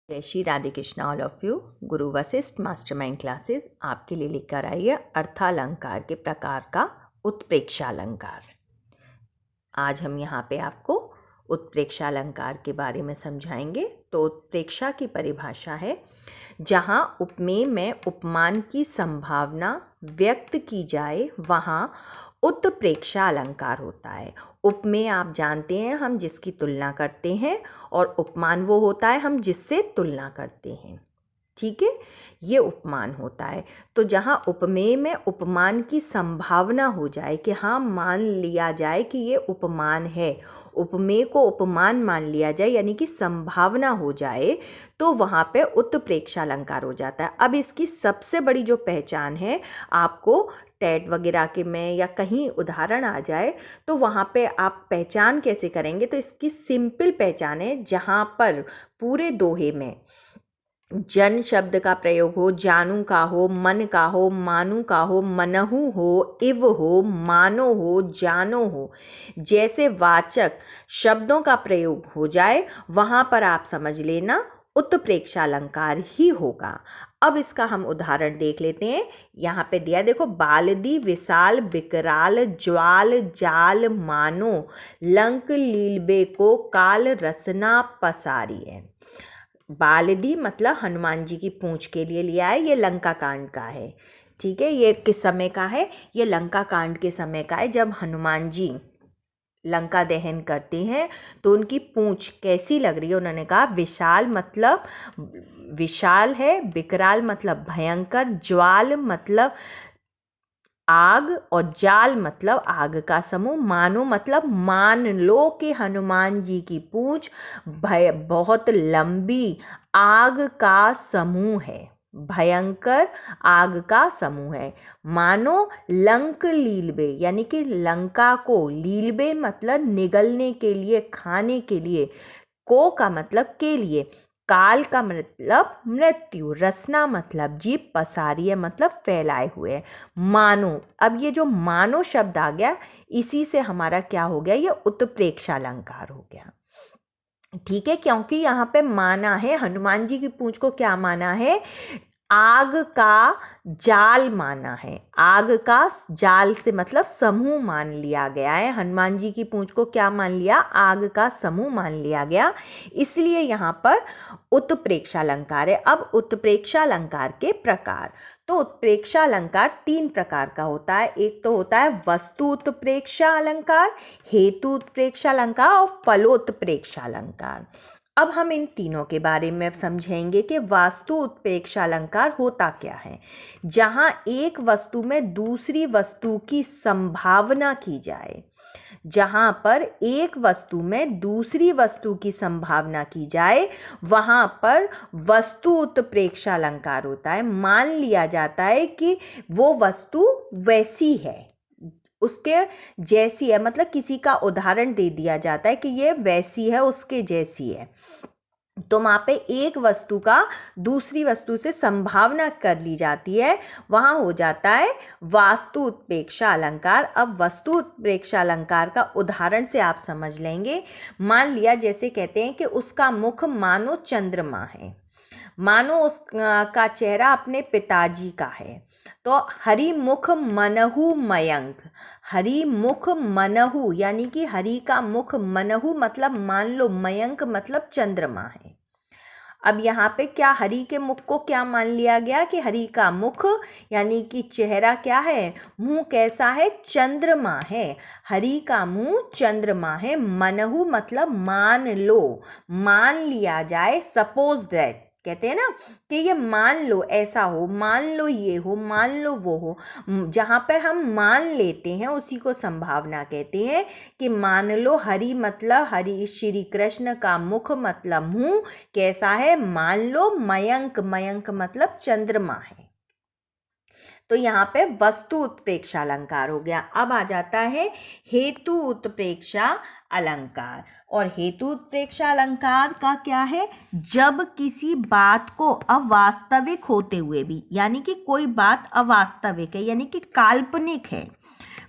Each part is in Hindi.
जय Shri Radhe Krishna all of you. Guru Vashishtha mastermind classes आपके लिए लेकर आई है अर्थालंकार के प्रकार का उत्प्रेक्षालंकार। आज हम यहाँ पे आपको उत्प्रेक्षालंकार के बारे में समझाएंगे। तो उत्प्रेक्षा की परिभाषा है जहाँ उपमेय में उपमान की संभावना व्यक्त की जाए वहाँ उत्प्रेक्षा अलंकार होता है। उपमेय आप जानते हैं हम जिसकी तुलना करते हैं और उपमान वो होता है हम जिससे तुलना करते हैं। ठीक है, ये उपमान होता है। तो जहाँ उपमेय में उपमान की संभावना हो जाए कि हाँ मान लिया जाए कि ये उपमान है, उपमेय को उपमान मान लिया जाए यानी कि संभावना हो जाए, तो वहाँ पे उत्प्रेक्षा अलंकार हो जाता है। अब इसकी सबसे बड़ी जो पहचान है, आपको टेट वगैरह के में या कहीं उदाहरण आ जाए तो वहाँ पे आप पहचान कैसे करेंगे, तो इसकी सिंपल पहचान है जहाँ पर पूरे दोहे में जन शब्द का प्रयोग हो, जानू का हो, मन का हो, मानू का हो, मनहु हो, इव हो, मानो हो, जानो हो, जैसे वाचक शब्दों का प्रयोग हो जाए वहाँ पर आप समझ लेना उत्प्रेक्षा अलंकार ही होगा। अब इसका हम उदाहरण देख लेते हैं। यहाँ पे दिया देखो, बालदी विशाल बिकराल ज्वाल जाल मानो लंक लीलबे को काल रसना पसारी है। बालदी मतलब हनुमान जी की पूंछ के लिए लिया है, ये लंका कांड का है। ठीक है, ये किस समय का है? ये लंका कांड के समय का है, जब हनुमान जी लंका दहन करते हैं तो उनकी पूंछ कैसी लग रही है। उन्होंने कहा विशाल मतलब विशाल है, बिकराल मतलब भयंकर, ज्वाल मतलब आग और जाल मतलब आग का समूह, मानो मतलब मान लो कि हनुमान जी की पूंछ बहुत लंबी आग का समूह है, भयंकर आग का समूह है। मानो लंक लीलबे यानी कि लंका को, लीलबे मतलब निगलने के लिए, खाने के लिए, को का मतलब के लिए, काल का मतलब मृत्यु, रसना मतलब जीभ, पसारिय मतलब फैलाए हुए। मानो, अब ये जो मानो शब्द आ गया इसी से हमारा क्या हो गया, ये उत्प्रेक्षा अलंकार हो गया। ठीक है, क्योंकि यहाँ पे माना है हनुमान जी की पूंछ को, क्या माना है? आग का जाल माना है। आग का जाल से मतलब समूह मान लिया गया है। हनुमान जी की पूंछ को क्या मान लिया? आग का समूह मान लिया गया, इसलिए यहाँ पर उत्प्रेक्षा अलंकार है। अब उत्प्रेक्षा अलंकार के प्रकार, तो उत्प्रेक्षा अलंकार 3 प्रकार का होता है। एक तो होता है वस्तु उत्प्रेक्षा अलंकार, हेतु उत्प्रेक्षा अलंकार और फलोत्प्रेक्षा अलंकार। अब हम इन तीनों के बारे में समझेंगे कि वास्तु उत्प्रेक्षा अलंकार होता क्या है। जहां एक वस्तु में दूसरी वस्तु की संभावना की जाए, जहां पर एक वस्तु में दूसरी वस्तु की संभावना की जाए वहां पर वस्तु उत्प्रेक्षा अलंकार होता है। मान लिया जाता है कि वो वस्तु वैसी है, उसके जैसी है, मतलब किसी का उदाहरण दे दिया जाता है कि ये वैसी है, उसके जैसी है। तो वहाँ पे एक वस्तु का दूसरी वस्तु से संभावना कर ली जाती है, वहाँ हो जाता है वास्तु उत्प्रेक्षा अलंकार। अब वस्तु उत्प्रेक्षा अलंकार का उदाहरण से आप समझ लेंगे। मान लिया जैसे कहते हैं कि उसका मुख मानो चंद्रमा है, मानो उसका चेहरा अपने पिताजी का है। तो हरि मुख मनहु मयंक, हरि मुख मनहु यानी कि हरि का मुख, मनहु मतलब मान लो, मयंक मतलब चंद्रमा है। अब यहाँ पे क्या हरि के मुख को क्या मान लिया गया कि हरि का मुख यानी कि चेहरा क्या है, मुंह कैसा है? चंद्रमा है। हरि का मुंह चंद्रमा है। मनहु मतलब मान लो, मान लिया जाए, सपोज दैट कहते हैं ना कि ये मान लो ऐसा हो, मान लो ये हो, मान लो वो हो। जहाँ पर हम मान लेते हैं उसी को संभावना कहते हैं कि मान लो हरि मतलब हरि श्री कृष्ण का मुख मतलब मुंह कैसा है, मान लो मयंक, मयंक मतलब चंद्रमा है। तो यहाँ पे वस्तु उत्प्रेक्षा अलंकार हो गया। अब आ जाता है हेतु उत्प्रेक्षा अलंकार। और हेतु उत्प्रेक्षा अलंकार का क्या है? जब किसी बात को अवास्तविक होते हुए भी, यानी कि कोई बात अवास्तविक है यानी कि काल्पनिक है,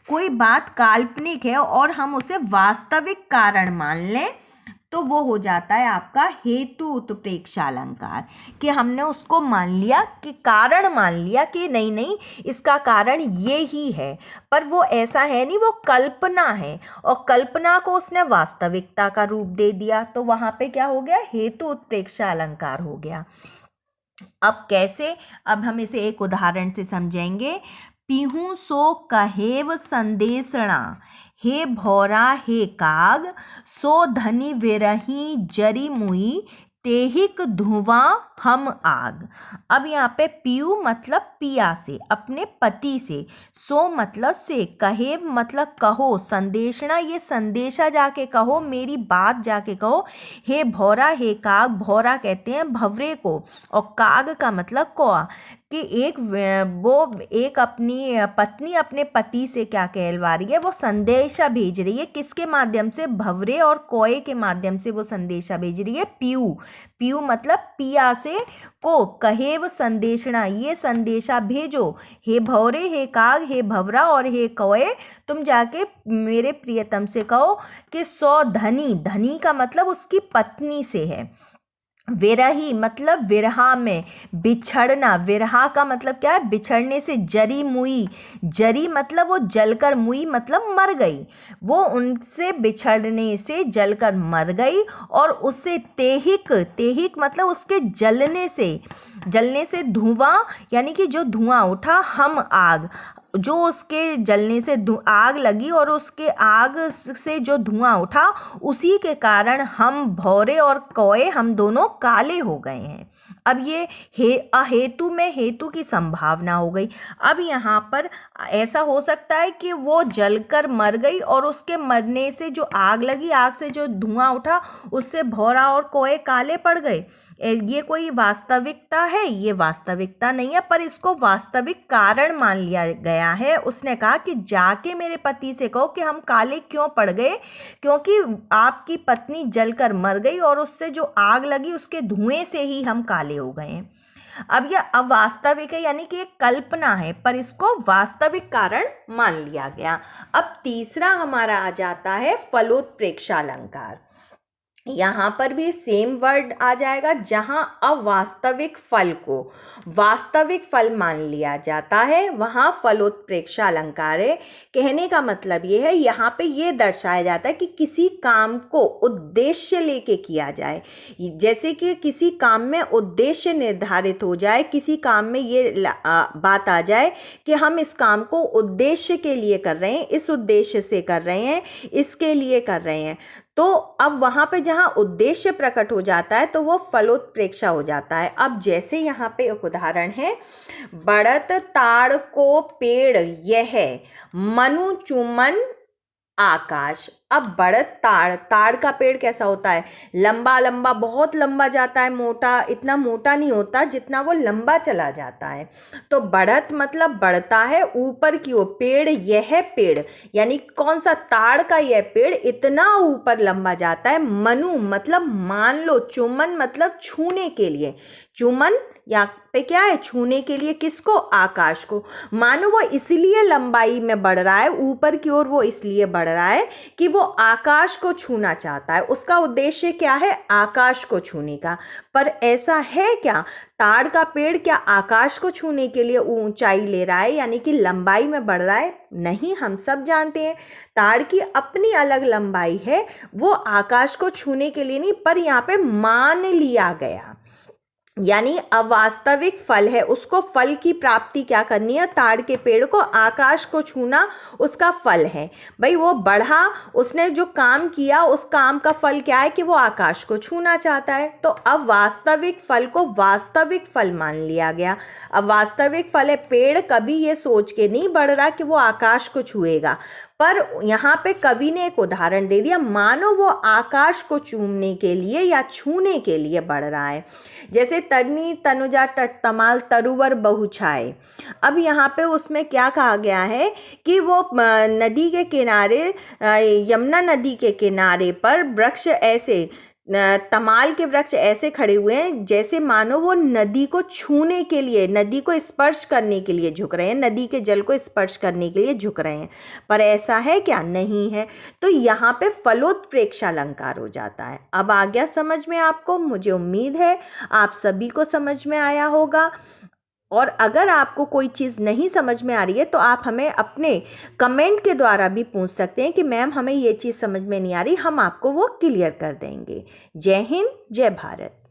कोई बात काल्पनिक है और हम उसे वास्तविक कारण मान लें, तो वो हो जाता है आपका हेतु उत्प्रेक्षा अलंकार, कि हमने उसको मान लिया कि कारण मान लिया कि नहीं नहीं इसका कारण ये ही है, पर वो ऐसा है नहीं, वो कल्पना है, और कल्पना को उसने वास्तविकता का रूप दे दिया, तो वहाँ पे क्या हो गया, हेतु उत्प्रेक्षा अलंकार हो गया। अब कैसे, अब हम इसे एक उदाहरण से समझेंगे। पीहू सो कहेव संदेशणा, हे भौरा हे काग, सो धनी विरही जरी मुई, तेहिक धुआं हम आग। अब यहाँ पे पीयू मतलब पिया से, अपने पति से, सो मतलब से, कहेव मतलब कहो, संदेशना ये संदेशा जाके कहो, मेरी बात जाके कहो, हे भौरा हे काग, भौरा कहते हैं भवरे को, और काग का मतलब कौआ, कि एक अपनी पत्नी अपने पति से क्या कहलवा रही है, वो संदेशा भेज रही है, किसके माध्यम से, भवरे और कौए के माध्यम से वो संदेशा भेज रही है, पीयू, पीयू मतलब पिया से को, कहेव संदेशना ये संदेशा भेजो, हे भौरे हे काग हे भवरा और हे कौए, तुम जाके मेरे प्रियतम से कहो कि सौ धनी, धनी का मतलब उसकी पत्नी से है, विरही मतलब विरहा में, बिछड़ना, विरहा का मतलब क्या है, बिछड़ने से, जरी मुई, जरी मतलब वो जलकर, मुई मतलब मर गई, वो उनसे बिछड़ने से जलकर मर गई, और उससे तेहिक, तेहिक मतलब उसके जलने से धुआं, यानी कि जो धुआं उठा, हम आग, जो उसके जलने से आग लगी और उसके आग से जो धुआं उठा, उसी के कारण हम भौरे और कौए हम दोनों काले हो गए हैं। अब ये अहेतु में हेतु की संभावना हो गई। अब यहाँ पर ऐसा हो सकता है कि वो जलकर मर गई और उसके मरने से जो आग लगी, आग से जो धुआं उठा, उससे भौरा और कौए काले पड़ गए। ये कोई वास्तविकता है? ये वास्तविकता नहीं है, पर इसको वास्तविक कारण मान लिया गया है। उसने कहा कि जाके मेरे पति से कहो कि हम काले क्यों पड़ गए, क्योंकि आपकी पत्नी जलकर मर गई और उससे जो आग लगी उसके धुएं से ही हम काले हो गए हैं। अब यह अवास्तविक है, यानी कि एक कल्पना है, पर इसको वास्तविक कारण मान लिया गया। अब तीसरा हमारा आ जाता है फलोत्प्रेक्षा अलंकार। यहाँ पर भी सेम वर्ड आ जाएगा, जहाँ अवास्तविक फल को वास्तविक फल मान लिया जाता है, वहाँ फलोत्प्रेक्षा अलंकार है। कहने का मतलब ये है, यहाँ पे ये दर्शाया जाता है कि किसी काम को उद्देश्य लेके किया जाए, जैसे कि किसी काम में उद्देश्य निर्धारित हो जाए, किसी काम में ये बात आ जाए कि हम इस काम को उद्देश्य के लिए कर रहे हैं, इस उद्देश्य से कर रहे हैं, इसके लिए कर रहे हैं, तो अब वहाँ पे जहाँ उद्देश्य प्रकट हो जाता है तो वो फलोत्प्रेक्षा हो जाता है। अब जैसे यहाँ पे एक उदाहरण है, बढ़त ताड़ को पेड़ यह मनु चुमन आकाश। अब बढ़त ताड़, ताड़ का पेड़ कैसा होता है, लंबा लंबा, बहुत लंबा जाता है, मोटा, इतना मोटा नहीं होता जितना वो लंबा चला जाता है। तो बढ़त मतलब बढ़ता है ऊपर की ओर, पेड़ यह पेड़, यानी कौन सा, ताड़ का यह पेड़ इतना ऊपर लंबा जाता है। मनु मतलब मान लो, चुमन मतलब छूने के लिए, चुमन यहाँ पे क्या है, छूने के लिए, किसको, आकाश को। मानो वो इसलिए लंबाई में बढ़ रहा है, ऊपर की ओर वो इसलिए बढ़ रहा है कि वो आकाश को छूना चाहता है, उसका उद्देश्य क्या है, आकाश को छूने का। पर ऐसा है क्या, ताड़ का पेड़ क्या आकाश को छूने के लिए ऊंचाई ले रहा है, यानी कि लंबाई में बढ़ रहा है? नहीं, हम सब जानते हैं ताड़ की अपनी अलग लंबाई है, वो आकाश को छूने के लिए नहीं, पर यहाँ पे मान लिया गया, यानी अवास्तविक फल है, उसको फल की प्राप्ति क्या करनी है, ताड़ के पेड़ को आकाश को छूना उसका फल है। भाई वो बढ़ा, उसने जो काम किया उस काम का फल क्या है कि वो आकाश को छूना चाहता है, तो अब वास्तविक फल को वास्तविक फल मान लिया गया। अब वास्तविक फल है, पेड़ कभी ये सोच के नहीं बढ़ रहा कि वो आकाश को छुएगा, पर यहाँ पे कवि ने एक उदाहरण दे दिया, मानो वो आकाश को चूमने के लिए या छूने के लिए बढ़ रहा है। जैसे तनी तनुजा तट तमाल तरुवर बहुछाए। अब यहाँ पे उसमें क्या कहा गया है कि वो नदी के किनारे, यमुना नदी के किनारे पर वृक्ष ऐसे तमाल के वृक्ष ऐसे खड़े हुए हैं जैसे मानो वो नदी को छूने के लिए, नदी को स्पर्श करने के लिए झुक रहे हैं, नदी के जल को स्पर्श करने के लिए झुक रहे हैं। पर ऐसा है क्या? नहीं है। तो यहाँ पे फलोत्प्रेक्ष अलंकार हो जाता है। अब आ गया समझ में आपको? मुझे उम्मीद है आप सभी को समझ में आया होगा। और अगर आपको कोई चीज़ नहीं समझ में आ रही है तो आप हमें अपने कमेंट के द्वारा भी पूछ सकते हैं कि मैम हमें ये चीज़ समझ में नहीं आ रही, हम आपको वो क्लियर कर देंगे। जय हिंद, जय भारत।